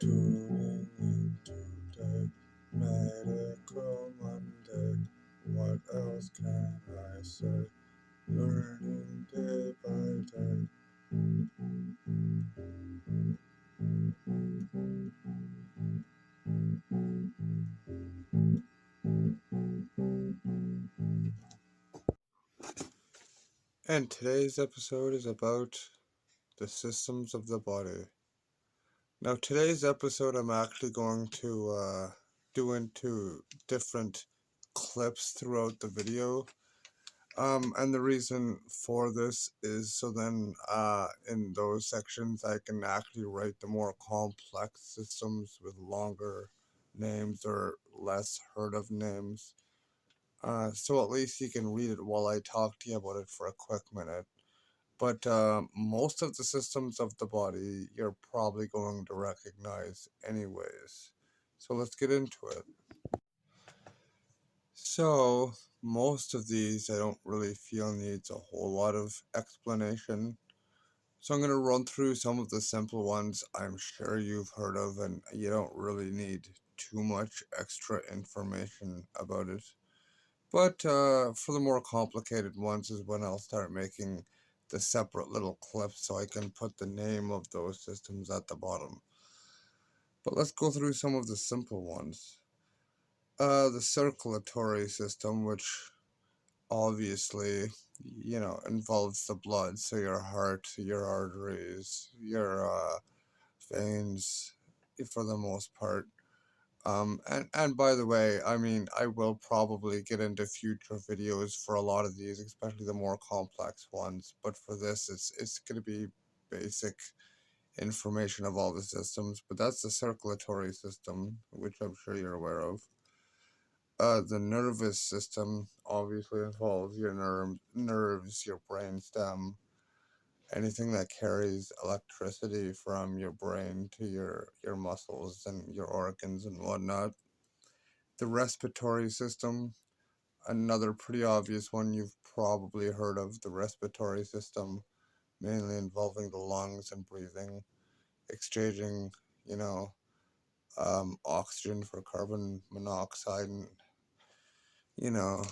Tuning into the medical Monday. What else can I say? Learning day by day. And today's episode is about the systems of the body. Now, today's episode, I'm actually going to do into different clips throughout the video. And the reason for this is so then in those sections I can actually write the more complex systems with longer names or less heard of names. So at least you can read it while I talk to you about it for a quick minute. But most of the systems of the body you're probably going to recognize anyways. So let's get into it. So most of these I don't really feel needs a whole lot of explanation. So I'm going to run through some of the simple ones I'm sure you've heard of and you don't really need too much extra information about it. But for the more complicated ones is when I'll start making the separate little clips so I can put the name of those systems at the bottom. But let's go through some of the simple ones. The circulatory system, which obviously, involves the blood, so your heart, your arteries, your veins, for the most part. And by the way, I mean, I will probably get into future videos for a lot of these, especially the more complex ones. But for this, it's going to be basic information of all the systems. But that's the circulatory system, which I'm sure you're aware of. The nervous system obviously involves your nerves, your brainstem, anything that carries electricity from your brain to your muscles and your organs and whatnot. The respiratory system, another pretty obvious one you've probably heard of, the respiratory system, mainly involving the lungs and breathing, exchanging, you know, oxygen for carbon monoxide and, you know,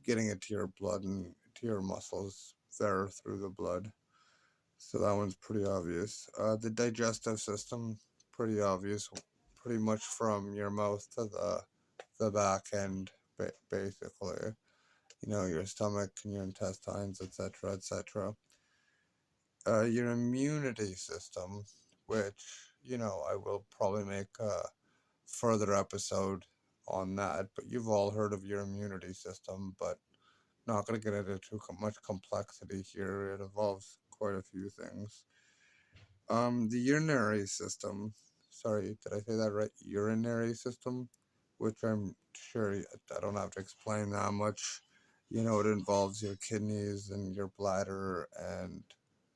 getting it to your blood and to your muscles there through the blood. So that one's pretty obvious. The digestive system, pretty obvious, pretty much from your mouth to the back end, basically. You know, your stomach and your intestines, etc., etc. Your immunity system, which, I will probably make a further episode on that, but you've all heard of your immunity system, but not going to get into too much complexity here. It involves quite a few things. The urinary system, sorry, did I say that right? Urinary system, which I'm sure I don't have to explain that much. You know, it involves your kidneys and your bladder and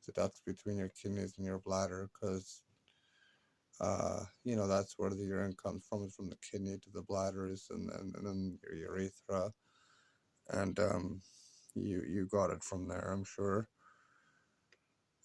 the ducts between your kidneys and your bladder because, that's where the urine comes from the kidney to the bladders and then your urethra. And you got it from there, I'm sure.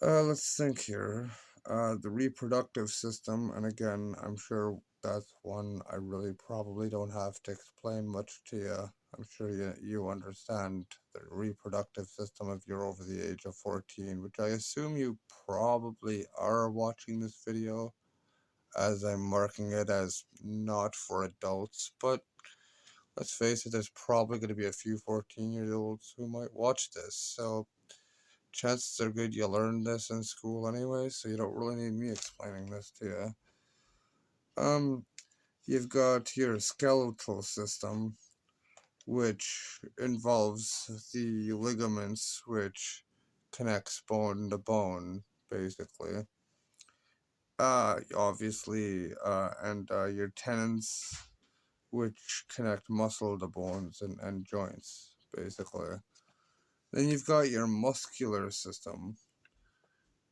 Let's think here. The reproductive system, and again, I'm sure that's one I really probably don't have to explain much to you. I'm sure you understand the reproductive system if you're over the age of 14, which I assume you probably are watching this video, as I'm marking it as not for adults. But let's face it, there's probably going to be a few 14-year-olds who might watch this, so chances are good you learned this in school anyway, so you don't really need me explaining this to you. You've got your skeletal system, which involves the ligaments, which connects bone to bone, basically. Obviously, and your tendons, which connect muscle to bones and joints, basically. Then you've got your muscular system,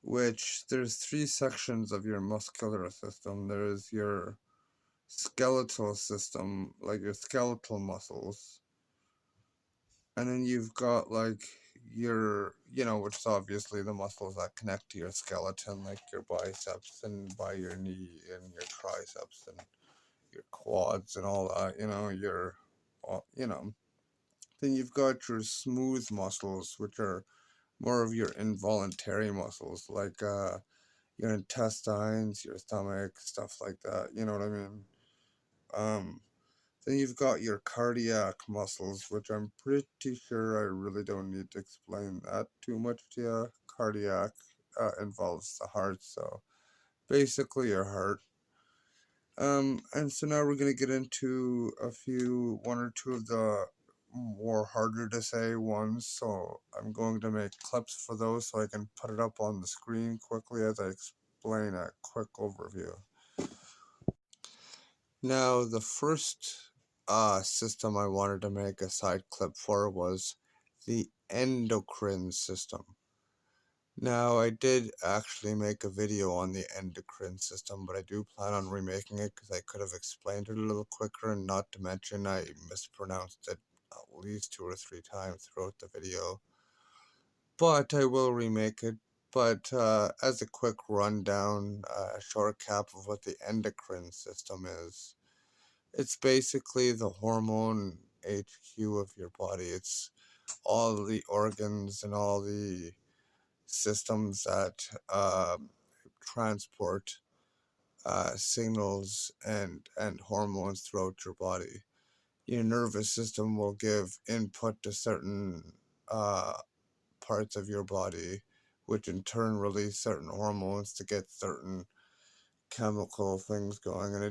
which there's three sections of your muscular system. There's your skeletal system, like your skeletal muscles, and then you've got like your, which is obviously the muscles that connect to your skeleton, like your biceps and by your knee and your triceps and your quads and all that, then you've got your smooth muscles, which are more of your involuntary muscles, like your intestines, your stomach, stuff like that. You know what I mean? Um, then you've got your cardiac muscles, which I'm pretty sure I really don't need to explain that too much to you. Cardiac involves the heart, so basically your heart. And so now we're gonna get into one or two of the more harder to say ones. So I'm going to make clips for those so I can put it up on the screen quickly as I explain a quick overview. Now, the first system I wanted to make a side clip for was the endocrine system. Now, I did actually make a video on the endocrine system, but I do plan on remaking it because I could have explained it a little quicker, and not to mention I mispronounced it at least 2 or 3 times throughout the video. But I will remake it. But as a quick rundown, short cap of what the endocrine system is, it's basically the hormone HQ of your body. It's all the organs and all the systems that transport signals and hormones throughout your body. Your nervous system will give input to certain uh, parts of your body, which in turn release certain hormones to get certain chemical things going. And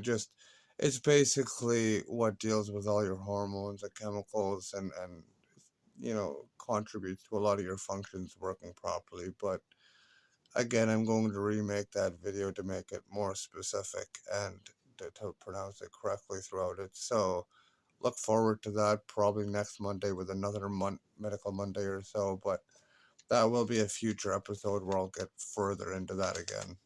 it's basically what deals with all your hormones and chemicals and contributes to a lot of your functions working properly. But again, I'm going to remake that video to make it more specific and to pronounce it correctly throughout it. So look forward to that probably next Monday with another Medical Monday or so. But that will be a future episode where I'll get further into that again.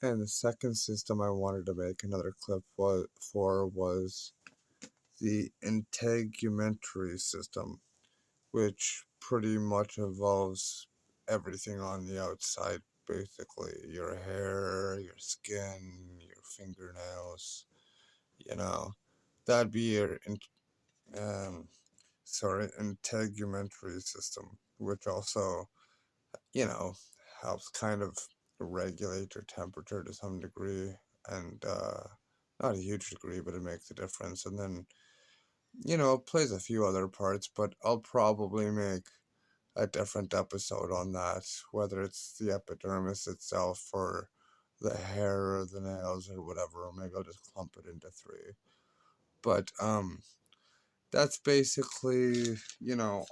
And the second system I wanted to make another clip was the integumentary system, which pretty much involves everything on the outside, basically your hair, your skin, your fingernails. You know, that'd be your um, integumentary system, which also you know helps kind of regulate your temperature to some degree, and not a huge degree, but it makes a difference. And then it plays a few other parts, but I'll probably make a different episode on that, whether it's the epidermis itself or the hair or the nails or whatever, or maybe I'll just clump it into three. But that's basically,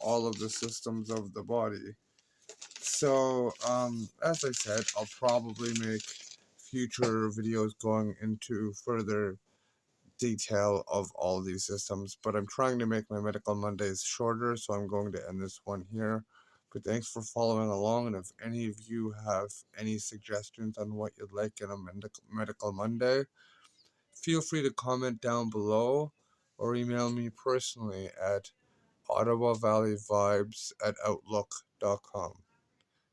all of the systems of the body. So, as I said, I'll probably make future videos going into further detail of all these systems, but I'm trying to make my Medical Mondays shorter, so I'm going to end this one here. But thanks for following along, and if any of you have any suggestions on what you'd like in a Medical Monday, feel free to comment down below or email me personally at ottawavalleyvibes@outlook.com.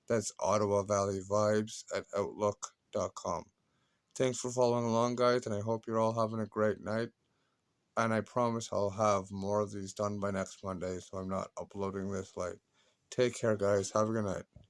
That's ottawavalleyvibes@outlook.com. Thanks for following along, guys, and I hope you're all having a great night. And I promise I'll have more of these done by next Monday, so I'm not uploading this late. Take care, guys. Have a good night.